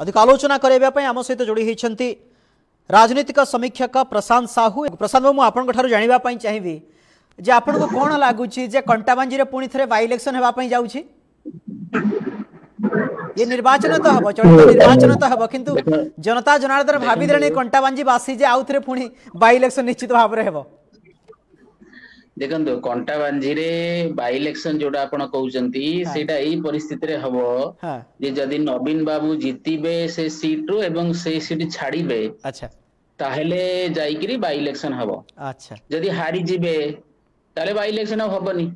अधिक आलोचना करने आम सहित जोड़ी होती राजनीतिक समीक्षक प्रशांत साहू। प्रशांत बाबू आपंठ जानापी चाहिए जे आपन को कौन लगुच कंटाबांजी पुणी थे बाय इलेक्शन होगापी जाऊँगी ये निर्वाचन तो हम चलित निर्वाचन तो हम किंतु जनता जनार्दन भाभी कंटाबांजी बासी जे आउ थे पुणी बाय इलेक्शन निश्चित भाव में हो। देखो कंटाबांजी रे बाय इलेक्शन जोड़ा आपण कहउचंती सेटा एई परिस्थिति रे हबो जे जदि नवीन बाबू जीतिबे से सीट रो एवं से सीट छाड़ीबे अच्छा ताहेले जाईकरी बाय इलेक्शन हबो। अच्छा जदि हारी जिबे ताले बाय इलेक्शन हबनी।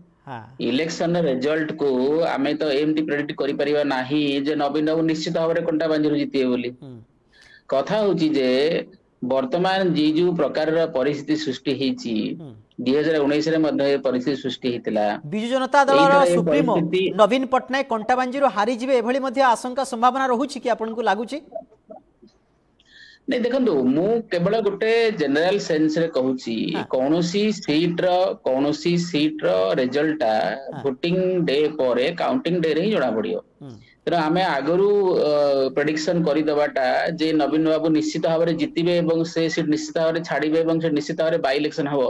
इलेक्शन रिजल्ट को आमे तो एमटी प्रेडिक्ट करि परिबा नाही जे नवीन बाबू निश्चित भाव रे कंटाबांजी रो जीतिबे बोली। कथा होची जे वर्तमान जी जो प्रकार परिस्थिति सृष्टि होती 2019 रे मध्य परिस्थिति सृष्टि होता बिजु जनता दल सुप्रीमो नवीन पट्टनायक कंटाबांजी हारी जीवे एभली मध्य आशंका संभावना रहुछि कि आपन को लागुछि? नहीं देखंतु मु केवल गोटे जनरल सेंस रे कहूची कोनोसी सीट रो रिजल्ट वोटिंग डे परे काउंटिंग डे रे ही जणा पड़ियो। तेना आमे आगरू प्रेडिक्शन करि दबाटा जे नवीन बाबू निश्चित भाव में जितिबे एवं से सीट निश्चित भाव में छाड़िबे एवं से निश्चित भाव में बाय इलेक्शन हबो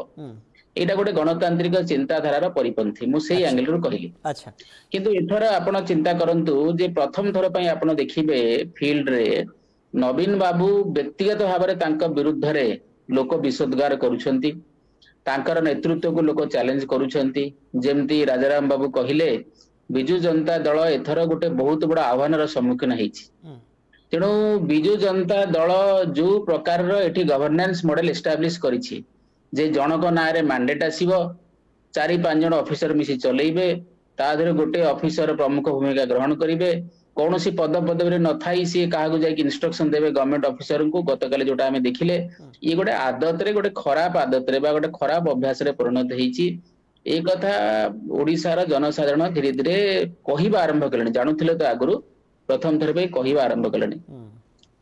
एटा गोटे गणतांत्रिक चिंताधारार परिपंथी मु सेही एंगल रो कहिली। अच्छा किंतु एथर आपण चिंता करंतु जे प्रथम थर पई आपण देखिबे फील्ड रे नवीन बाबू व्यक्तिगत भाव में तांका विरुद्ध रे लोक विषोद्गार करूछंती तांकर नेतृत्व को लोक चैलेंज करूछंती। जेमती राजाराम बाबू कहिले बिजु जनता दल एथर गोटे बहुत बड़ा आह्वान सम्मुखीन होती। तेणु बिजु जनता दल जो प्रकार एठी गवर्नेंस मॉडल एस्टाब्लिश करिछि जे जनक नारे मैंडेट आसीबो 4-5 जन ऑफिसर मिसी चलेइबे ता धरे गोटे ऑफिसर प्रमुख भूमिका ग्रहण करिवे कौन सी पद पदवी न थाई सी क्या जाकि इंस्ट्रक्शन देवे गवर्नमेंट ऑफिसर को गतकाली जोटा आमे देखिले ये गोटे आदत रे गोटे खराब आदत रे बा गोटे खराब अभ्यास रे परिणत होईची। ए कथा ओडिसार जनसाधारण धीरे धीरे कहिबा आरंभ कलेनी जानुथिले तो आगुरु प्रथम थर पे कहिबा आरंभ कलेनी।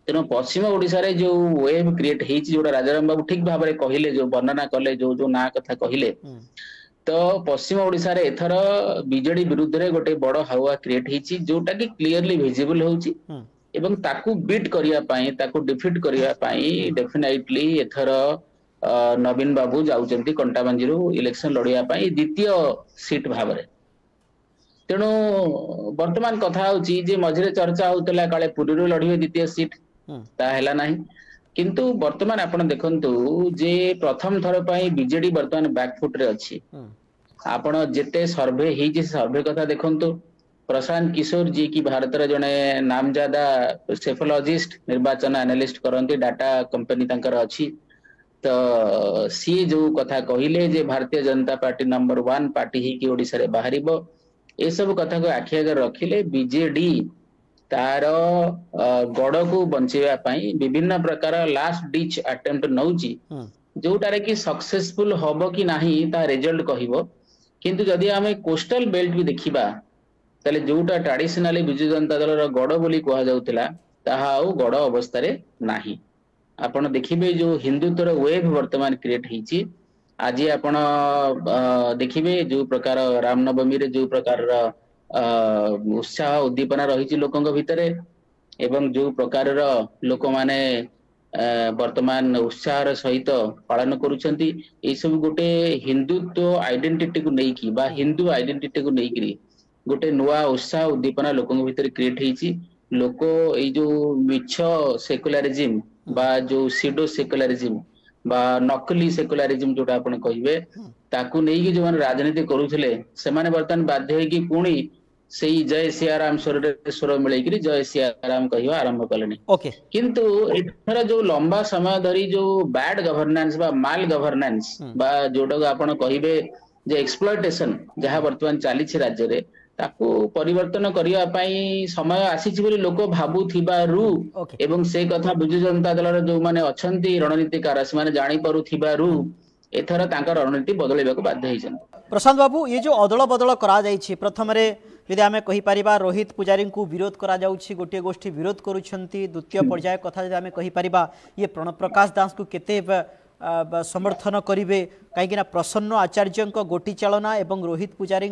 तेणु पश्चिम ओडिसा रे जो वेव क्रिएट होईची जोटा राजाराम बाबू ठीक भाव में कहिले जो वर्णना कले जो जो ना कथा कहिले तो पश्चिम ओडिसा रे एथर बीजेडी विरुद्ध रे गोटे बड़ हावा क्रिएट होईची जोटा कि क्लियरली विजिबल होउची एवं ताकू बीट करिया पाई ताकू डिफीट करिया पाई डेफिनेटली एथर नवीन बाबू जाउचंती कंटाबांजी रो इलेक्शन लड़िया पाई द्वितीय सीट भाव रे। तेणु वर्तमान कथा होची जे मझिरे चर्चा होतला काले पुरी रो लड़िवे द्वितीय सीट ता हैला नाही किंतु वर्तमान आपण देखंतु जे प्रथम थर पई बीजेडी वर्तमान बैकफुट रे अछि। आपण जेते सर्वे ही जे सर्वे कथा देखंतु प्रशांत किशोर जी की भारत रे जने नामजादा सेफोलॉजिस्ट निर्वाचन एनालिस्ट करंती डाटा कंपनी तांकर अछि तो सी जो कथा कहिले जे Bharatiya Janata party number 1 party ही की ओडिसा रे बाहरिबो ए सब कथा को आखि आगे रखिले बीजेडी तार गड़ को बंचेवा पाई विभिन्न प्रकार लास्ट डिच अटेम्प्ट नौची जोटारे कि सक्सेसफुल हबो कि नाही ता रिजल्ट कहिबो। किंतु जदि आमे कोस्टल बेल्ट भी देखिबा ताले जोटा ट्रेडिशनली बिजु जनता दल रो गड़ बोली कहा जाउतला ताहा आ गड़ अवस्था रे नाही। आपण देखिबे जो हिंदुत्वर वेव वर्तमान क्रिएट हिची आज आपण देखिबे जो प्रकार रामनवमी रे जो प्रकार उत्साह उद्दीपना रही लोकों भितरे एवं जो प्रकार लोक माने वर्तमान उत्साह सहित पालन करुछंती ए सब गोटे हिंदुत्व आइडेंटिटी को नेकी बा हिंदू आइडेंटिटी को नेकी गोटे नुआ उत्साह उद्दीपना लोकों भितरे क्रिएट होईची। लोक ए जो मिछ सेकुलरिज्म बा जो सिडो सेकुलरिज्म बा नकली सेकुलरिज्म जोटा आपण कहिबे ताकू नेकी जो माने राजनीति करूथिले से माने वर्तमान बाध्य होई कि पुणी सेई जय सियाराम स्वर मिलेकरी जय सियाराम कहवा आरंभ कलेनी। किंतु एथर जो लंबा समय धरी जो बैड गवर्नेंस बा माल गवर्नेंस बा जोटा आपण कहिबे जे एक्सप्लॉयटेशन जहां वर्तमान चली राज्य रे ताकू परिवर्तन करिया पाई समय आसीछि बोली लोक भाबुथिबारु एवं से कथा बिजु जनता दल जो माने अछंती रणनीतिकार से माने जानि परुथिबारु एथर तांकर रणनीति बदलैबाकू बाध्य होइछन। प्रशांत बाबू ये जो अदल बदल करा जाइछि प्रथम रे यदि आमे कहि परिबा रोहित पुजारी को विरोध करा जाउछि गोटे गोष्ठी विरोध करूछंती द्वितीय पर्याय कथा यदि आमे कहि परिबा ये प्रणव प्रकाश दास को केते समर्थन करिवे काहेकि ना प्रसन्न आचार्य गोटी चालना एवं रोहित पुजारी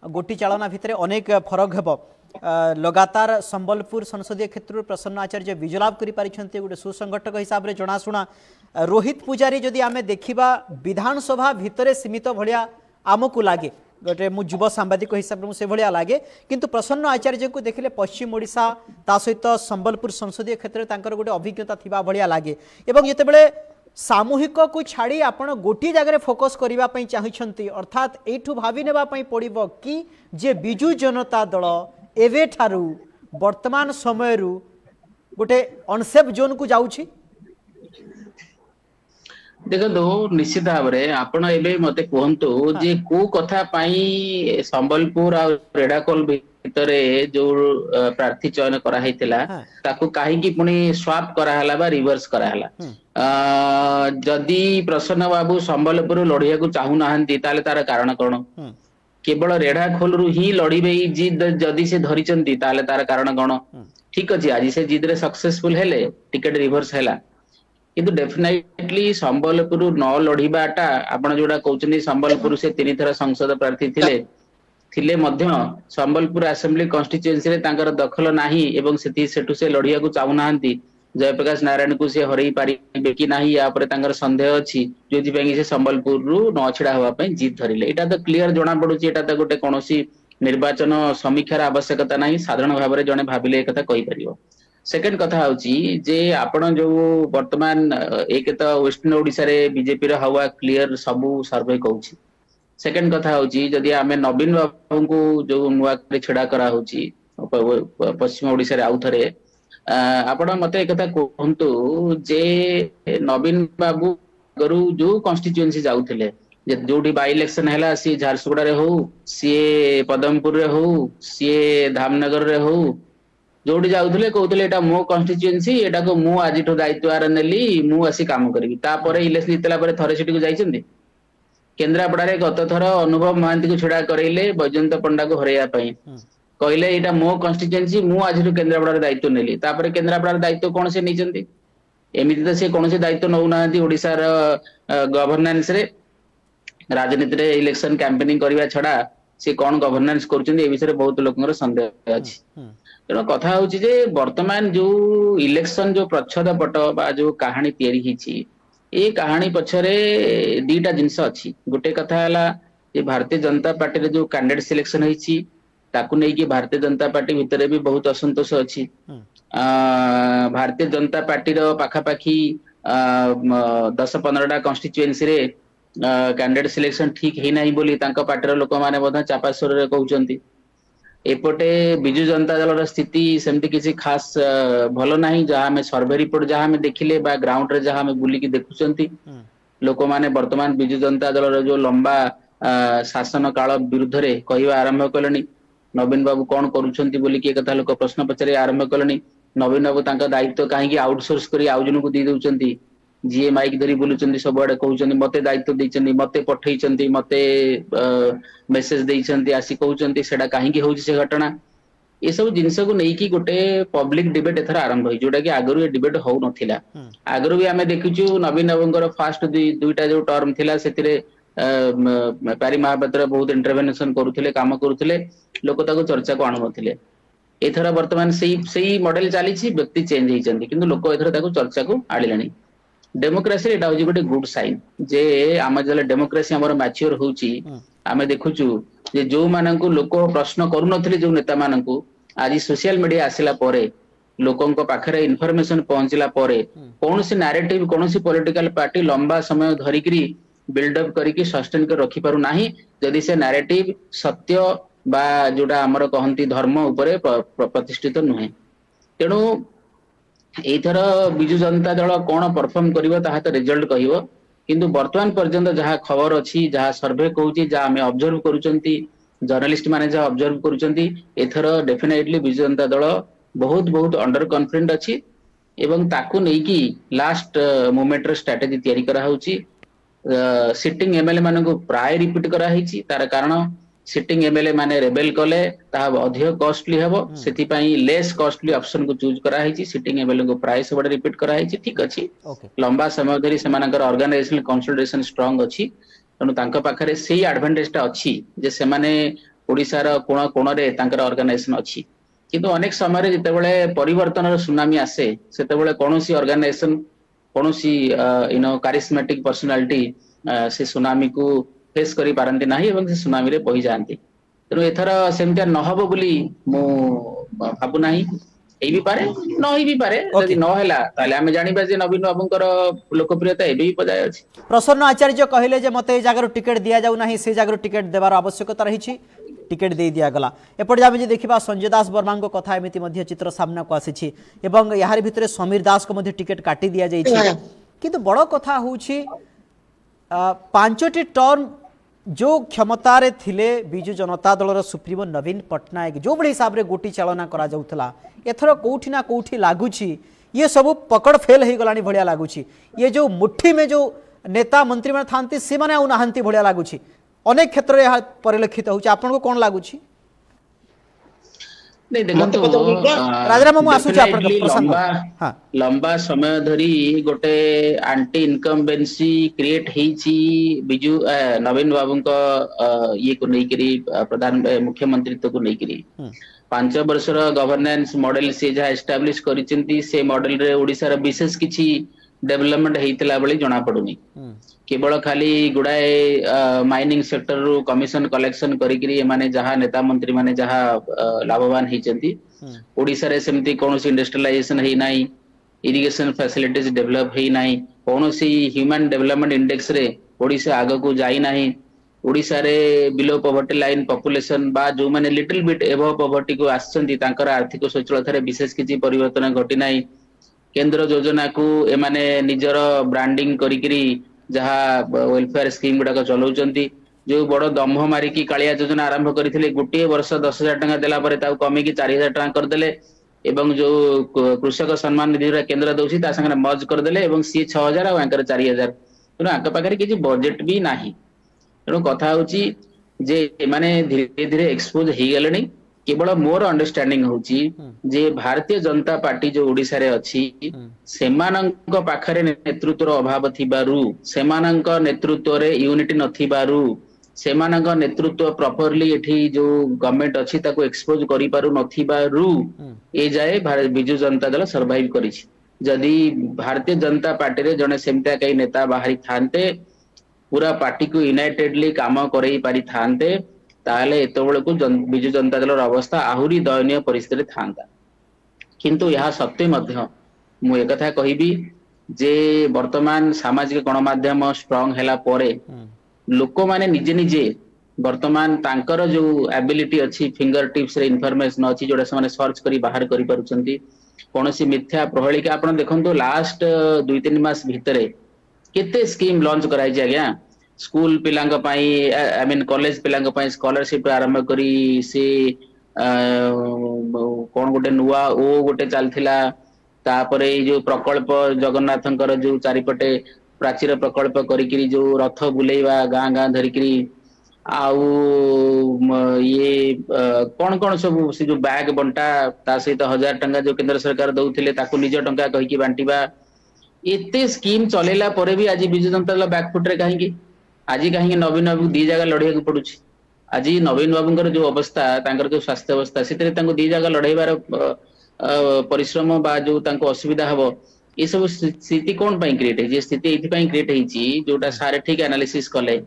गोटी चालना भितर अनेक फरक हेबो लगातार संबलपुर संसदीय क्षेत्र प्रसन्न आचार्य विजलाभ कर गोटे सुसंगठक हिसाब से जनाशुना रोहित पुजारी जदि आमे देखिबा विधानसभा भितरे सीमित भलिया आमको लगे गोटे मु युव सांबादिक हिसाब से भाया लगे किंतु प्रसन्न आचार्य को देखिले पश्चिम ओडिशा ता सहित संबलपुर संसदीय क्षेत्र में गोटे अभिज्ञता थिबा भाया लगे एवं जितेबले सामूहिक को छाड़ी आपण गोटे जगह फोकस करने चाहते अर्थात यू भावी ने पड़ो कि जे बिजु जनता दल एवे ठारू वर्तमान समय गोटे अनसेफ जोन को जाउछि देखो निश्चित भाव में आपण एबे मते कहंतु जे को कथा पाई संबलपुर आ रेडाकोल भितरे जो प्रार्थी चयन करा हैतिला ताकू काहे की पुनी स्वाप करा हला बा रिवर्स करा हला जदी प्रसन्न बाबू संबलपुर लड़िया को चाहू नाहंती ताले तार कारण कोन केवल रेडाखोल रु ही लड़ीबे जिद जदी से धरिचंती ताले तार कारण कोन ठीक अछि आज से जिद रे सक्सेसफुल हेले टिकट रिवर्स हैला किंतु डेफिनेटली संबलपुर न लड़ीबाटा आपण जोडा कहउछनी संबलपुर से 3 थर संसद प्रार्थी थिले मध्य संबलपुर असेंबली कॉन्स्टिट्यूएंसी रे तांकर दखल नाही एवं सेठू से लड़िया को चाहू नाहंती जयप्रकाश नारायण को से हरई पारिबे कि नाही या पर तांकर संदेह अछि जोथि बेंगी से संबलपुर रु न छिडा होवा पई जीत धरिले एटा तो क्लियर जणा पडुची एटा तो गोटे कोनोसी निर्वाचन समीक्षार आवश्यकता नाही साधारण भाव रे जणे भाबिले ए कथा कहि परिबो सेकेंड कथा होची जे आपण जो वर्तमान एक तो वेस्टर्न ओडिसा रे बीजेपी रो हवा क्लियर सबु सर्वे कहउची सेकेंड कथा होची जदी आमे नवीन बाबू को जो नुवा करे छडा करा होची पश्चिम ओडिसा रे आउथरे आपण मते एक कथा कहंतु जे नवीन बाबू गरु जो कॉन्स्टिट्यूएंसी जाउथिले जे जोडी बाय इलेक्शन हैला सी झारसुगुडा रे हो सी पदमपुर रे हो सी धामनगर रे हो जोड़ी जाउथले कहउथले एटा मो कॉन्स्टिट्यूएंसी एटा को मु आज तो दायित्व आर नेली मु आसी काम करबी तापर इलेक्शन जितला पर थरे सिटी को जाइछन्ती केन्द्रापड़ा रे गत थर अनुभव महांती को छुड़ा करैले बैजयंत पंडा को हरैया पई कहले एटा मो कॉन्स्टिट्यूएंसी मु आज तो केन्द्रापड़ा रे दायित्व नेली तापर केन्द्रापड़ा रे दायित्व कोन से निचन्ती एमिति तो से कोन से दायित्व नउ नाहंती ओडिसा र गवर्नेंस रे राजनीति रे इलेक्शन कैंपेनिंग करबा छडा से कोन गवर्नेंस करूछन्ती ए विषय बहुत लोकंर संदेह अछि तेणु कथा होची जे वर्तमान जो इलेक्शन जो प्रच्छद पट बा जो कहानी तैयारी हिची ए कहानी पछरे दीटा जिंस अछि गोटे कथा हला जे भारतीय जनता पार्टी रे जो कैंडिडेट सिलेक्शन हिची ताकू नै कि भारतीय जनता पार्टी भितरे भी बहुत असंतोष अछि भारतीय जनता पार्टी रो पाखा पाखी 10-15टा कॉन्स्टिट्यूएंसी रे कैंडिडेट सिलेक्शन ठीक हे नाही बोली तांका पार्टी रो लोक माने बधा चापास्वर रे कहउचंती एपटे बिजु जनता दल स्थिति सेमती किसी खास भलो नहीं जहाँ हमें सर्वे रिपोर्ट जहाँ हमें देखिले बा ग्राउंड रे जहाँ हमें बुलिकी देखुचंती लोक माने वर्तमान बिजु जनता दल जो लंबा शासन काल विरुद्ध रे कहवा आरंभ कलनी नवीन बाबू कौन करूछंती बोलिकी एक कथा लोक प्रश्न पचारे आरंभ कलनी नवीन बाबू तांका दायित्व काहेकि आउटसोर्स करी आउ जन को दी दउचंती जी माइक धरी बुलुचंती सब आडे कहउचंती मते दायित्व दैचंती मते पठैचंती मते मेसेज दैचंती आसी कहउचंती सेडा काहेकि होउची से घटना ये सब जिंस को नै कि गोटे पब्लिक डिबेट एथर आरंभ होई जोटा कि आगरु ए डिबेट हो नथिला आगरु भी हमें देखिचु नवीन बाबूंकर फास्ट दुईटा जो टर्म थिला सेतिरे पारी महापात्र बहुत इंटरवेंशन करूथिले काम करूथिले लोक ताको चर्चा को आनु नथिले एथर वर्तमान सेही मॉडल चली व्यक्ति चेंज होइचंती किंतु लोक एथर ताको चर्चा को आलिलानी डेमोक्रेसी एटा होची गोटे गुड साइन जे आम जले डेमोक्रेसी हमर मैच्योर होची आमे देखुचु जे जो माननकु लोक प्रश्न करू नथिले जो नेता माननकु आज सोशल मीडिया आसिला परे लोकन को पाखरे इन्फॉर्मेशन पहुंचला परे कोनोसी नैरेटिव कोनोसी पॉलिटिकल पार्टी लंबा समय धरिकरी बिल्डअप करिकि सस्टेन कर रखि पारु नाही जदि से नैरेटिव सत्य बा जोडा हमर कहंती धर्म उपरे प्रतिष्ठित नुहे तेणु एथर बिजु जनता दल कौन परफॉर्म करिवो ताहा तो रिजल्ट कहिवो किंतु वर्तमान पर्यंत जहाँ खबर अछि जहाँ सर्वे कहूची जहाँ हमें ऑब्जर्व करूचंती जर्नलिस्ट माने जहाँ ऑब्जर्व करूचंती एथर डेफिनेटली बिजु जनता दल बहुत बहुत अंडर कॉन्फिडेंट अछि एवं ताकू नै कि लास्ट मोमेंट रे स्ट्रेटजी तयारी करा होची सिटिंग एमएलए माने को प्राय रिपीट करा हिची तार कारण सिटिंग एमएलए माने रेबेल कले ता अधिक कॉस्टली हेबो सेति पई लेस कॉस्टली ऑप्शन को चूज करा हिची सिटिंग एमएलए को प्राय सब रिपीट करा हिची ठीक अछि लंबा समय धरि सेमानकर ऑर्गेनाइजेशनल कंसोलिडेशन स्ट्रांग अछि तनु तांका पाखरे सेही एडवांटेज ता अछि जे सेमाने ओडिसा रा कोण कोण रे तांकर ऑर्गेनाइजेशन अछि किंतु अनेक समय जितेबाला परिवर्तन सुनामी आसे से कौन ऑर्गेनाइजेशन कौन कारिस्मेटिक पर्सनालिटी से सुनामी को फेस करी पारंती नाही एवं से सुनामी रे बही जाती तेणु एथर सेमतिया नहबो बोली मु भाबु नाही एई भी पारे न होई भी पारे यदि न हैला ताले हम जानिबा जे नवीन बाबूंकर लोकप्रियता एबे भी पजाय अछि। प्रसन्न आचार्य कहले जे मते ए जगह टिकट दिया जाउ नाही से जगह टिकट देबार आवश्यकता रही टिकट दे दिया गला एपटे आमे जे देखिबा संजय दास वर्मा को कथा एमिति मध्य चित्र सामना को आसी एवं यार भितरे समीर दास को मध्य टिकट काटी दिया जाई छी किंतु बड़ कथा होउछि 5टी टर्म जो क्षमतार थिले बिजु जनता दलर सुप्रीमो नवीन पट्टनायक जो बड़ी हिसाब रे गोटी चालना करा जाउथला एथर कोठी ना कोठी लागुछि ये सब पकड़ फेल हो गलानी भलिया लागुछि ये जो मुट्ठी में जो नेता मंत्री माने थांती से माने आ नाहंती भलिया लागुछि अनेक क्षेत्र रे परिलक्षित होउछि आपन को कोन लागुछि। नहीं देखो राजाराम मु आसुछि आपन प्रसंग लंबा समय धरी गोटे एंटी इनकम्बेंसी क्रिएट हेछि बिजू नवीन बाबू को ये को नै करी प्रधान मुख्यमंत्रीत्व को नै करी 5 वर्षर गवर्नेंस मॉडल से जहा एस्टैब्लिश करिसेंती से मॉडल रे ओडिसा रे विशेष किछि डेवलपमेंट हेतिला बळी जणा पडुनी केवल खाली गुडाए माइनिंग सेक्टर रू कमिशन कलेक्शन करी माने जहा नेता मंत्री माने जहा लाभवान हेचंती ओडिसा रे सेमती कोनोसी इंडस्ट्रियलाइजेशन हे नाही इरिगेशन फैसिलिटीज डेवलप हे नाही कोनोसी ह्यूमन डेवलपमेंट इंडेक्स रे ओडिसा आगे को जाई नाही ओडिसा रे बिलो पॉवर्टी लाइन पॉपुलेशन बा जो माने लिटिल बिट एबव पॉवर्टी को आछंती तांकर आर्थिक सचलता रे विशेष किछि परिवर्तन घटी नाही केंद्र योजना को ए माने निजर ब्रांडिंग करी जहा वेलफेयर स्कीम गुडा चलाउचंती जो बड़ दम्भ मारिकी कालिया योजना आरंभ करथिले गोटे वर्ष 10,000 टका देला परे ताऊ कमी की 4,000 टका कर देले एवं जो कृषक सम्मान निधि रा केंद्र दउछि ता संगे मर्ज कर देले एवं सी 6,000 आ अंकर 4,000 तेणु आंक पाखरे किछि बजेट भी नाही तेणु कथा होछि जे माने धीरे धीरे एक्सपोज हे गेलनी केवल मोर अंडरस्टैंडिंग होछि जे भारतीय जनता पार्टी जो ओडिसा रे अछि सेमानंक पाखरे नेतृत्वर अभाव थिबारु सेमानंक नेतृत्व रे यूनिटी नथिबारु सेमानंक नेतृत्व प्रॉपर्ली एठी जो गवर्नमेंट अछि ताको एक्सपोज करि पारु नथिबारु ए जाय बिजु जनता दल सर्वाइव करिछि जदि भारतीय जनता पार्टी रे जने सेमता कई नेता बाहरी थानते पूरा पार्टी को यूनाइटेडली काम करई पारि थानते ताले एतबेले को बिजु जनता दलर अवस्था आहुरी दयनीय परिस्थिति थांता किंतु यह सत्य मध्य मु एक कथा कहिबी जे वर्तमान सामाजिक गणमाध्यम स्ट्रांग हैला परे लोक माने निजे निजे वर्तमान तांकर जो एबिलिटी अछि फिंगर टिप्स रे इन्फॉर्मेशन अछि जोडा से माने सर्च करी बाहर करी परुचंती कोनोसी मिथ्या प्रहलिका आपण देखंतो लास्ट 2-3 मास भितरे केते स्कीम लॉन्च कराई जे आज्ञा स्कूल पिलांग पाई आई मीन कॉलेज पिलांग पाई स्कॉलरशिप आरंभ करी से कोन गोटे नुवा ओ गोटे चलथिला तापरे जो प्रकल्प जगन्नाथंकर जो चारिपटे प्राचीर प्रकल्प करी जो रथ बुलेवा गां गां धरिकरी आउ ये कौन कौन सब से जो बैग बंटा ता सहित 1,000 टंका जो केंद्र सरकार दउथिले ताकू निज टंका कहि की बांटीबा एते स्कीम चलेला परे भी आज बिजु जनता दल बैकफुट रे काहेकी आज कहीं नवीन बाबू दी जगह लड़े को पड़ुछि आज नवीन बाबूंकर जो अवस्था तांकर जो स्वास्थ्य अवस्था से दी जगह लड़ेबार परिश्रम बा जो तांको असुविधा हबो ये सब स्थिति कौन पाई क्रिएट है स्थिति एथि पाई क्रिएट हेछि जोटा सारे ठीक एनालिसिस कले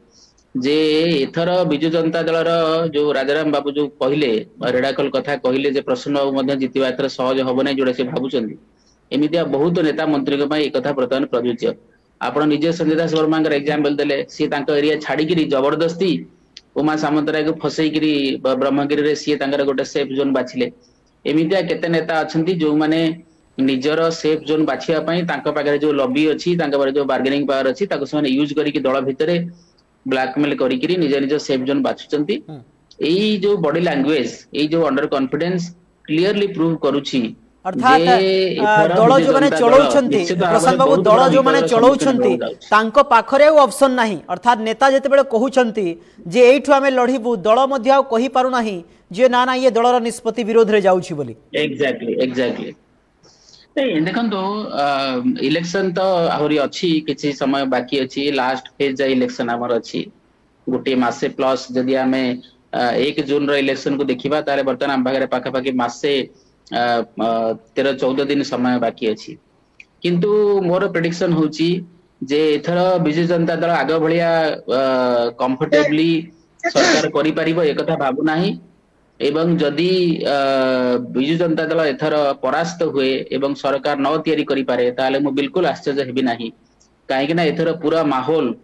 जे एथर बिजु जनता दलर जो राजाराम बाबू जो कहले रेडाकल कथा कहले जे प्रसन्न बाबू मध्ये जितिबा एथर सहज हबो नै जोडा से भाबुचंदी एमितिया बहुत नेता मंत्री को पाई एक कथा प्रदान प्रयोज्य आपण निजे संजय दास वर्मा एग्जांपल देले सी तांको एरिया छाड़ी किरी जबरदस्ती उमा सामंतराय को फसई किरी ब्रह्मगिरी रे सी तांकर गोटे सेफ जोन बाछिले एमितिया केते नेता अछंती जो माने निजर सेफ जोन बाछिया पई तांको पाखरे जो लॉबी अछि तांको पाखरे जो बार्गेनिंग पावर अछि ताको समान यूज करी कि दल भितरे ब्लैकमेल करी किरी निज निज सेफ जोन बाछुचंती एई जो बॉडी लैंग्वेज एई जो अंडर कॉन्फिडेंस क्लियरली प्रूव करूछि अर्थात दल जो माने चलाउछंती प्रशांत बाबू दल जो माने चलाउछंती तांको पाखरे ऑप्शन नाही अर्थात नेता जते बेले कहउछंती जे एठु हमें लढिबु दल मध्ये कहि पारु नाही जे ना ना ये दलर निष्पत्ति विरोध रे जाउछि बोली एग्जैक्टली नहीं देखंतो इलेक्शन तो आहुरी अछि किछि समय बाकी अछि लास्ट फेज जा इलेक्शन हमर अछि गोटे मासे प्लस जदि हमें 1 जून इलेक्शन को देखा ताले बर्तमान आम पाखे पाखापाखि मासे 13-14 दिन समय बाकी अच्छी किंतु मोर प्रेडिक्शन होची जे एथर विजु जनता दल आग भलिया कंफर्टेबली सरकार करि परिबो एक कथा भाबु नाही एवं जदि विजु जनता दल एथर परास्त हुए एवं सरकार न तैयारी करि पारे ताले मु बिल्कुल आश्चर्य हेबि नाही काहे कि ना एथर पूरा माहौल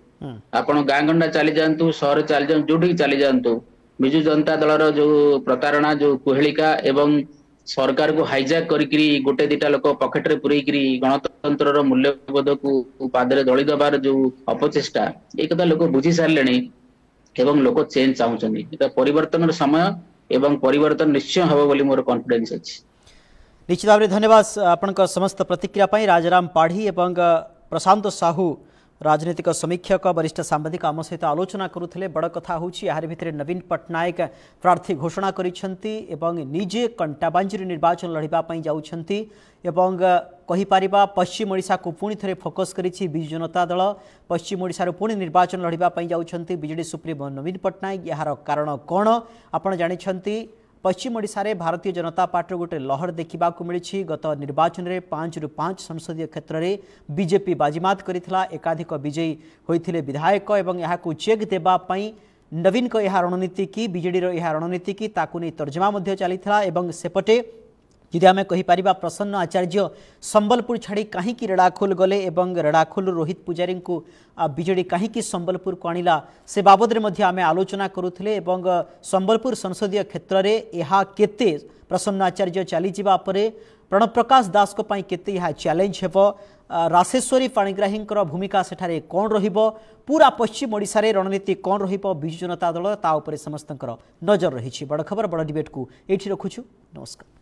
आपण गां गंडा चली जांतु शहर चली जांतु जोठी चली जांतु विजु जनता दलर जो प्रतारणा जो कुहेलिका एवं सरकार को हाईजैक करी गोटे दिटा लोक पकेट रे पुरई करी गणतंत्र मूल्यबोध को पादरे दली दबार जो अपचेष्टा एक कथा लोक बुझी सारे एवं लोक चेंज चाहूँ परिवर्तन समय एवं परिवर्तन निश्चय हम बोली मोर कॉन्फिडेंस अच्छी निश्चित भाव धन्यवाद आपण समस्त प्रतिक्रिया राजाराम पाढ़ी एवं प्रशांत साहू राजनीतिक समीक्षक वरिष्ठ सांबादिक आम सहित आलोचना करुले बड़ कथा होची यार भितर नवीन पट्टनायक प्रार्थी घोषणा करिसेंती एवं निजे कंटाबांजी निर्वाचन लड़ाई जाउछंती एवं कहि परिबा पश्चिम ओडिशा को पुणी थे फोकस करिछि बिजु जनता दल पश्चिम ओडिशा पुणी निर्वाचन लड़ाई जाउछंती बीजेडी सुप्रीमो नवीन पट्टनायक यार कारण कौन आपण जानिछंती पश्चिम ओडिशा रे भारतीय जनता पार्टी गोटे लहर देखा मिली गत निर्वाचन में 5 रु 5 संसदीय क्षेत्र में बीजेपी बाजीमात करथिला एकाधिक विजयी होइथिले विधायक एवं यहाँ चेक देवाई नवीन को यह रणनीति की बीजेडी यह रणनीति की ताकू नहीं तर्जमा चलीथिला एवं सेपटे यदि आम कहीपर प्रसन्न आचार्य संबलपुर छाड़ी कहीं रेड़ाखोल गले एवं रेड़ाखोल रोहित पुजारी को बीजेडी कहीं संबलपुर को आणिला से बाबद में आम आलोचना करुले एवं संबलपुर संसदीय क्षेत्र में यह केते प्रसन्न आचार्य चली जावा परे प्रणव प्रकाश दास को पई केते यह चैलेंज हेबो राशेश्वरी पाणिग्राही भूमिका सेठारे कौन रहिबो पूरा पश्चिम ओडिशा रे रणनीति कौन रहिबो बिजु जनता दल ता उपरे समस्तंकर नजर रही बड़ खबर बड़ डिबेट को एठी रखुछु नमस्कार।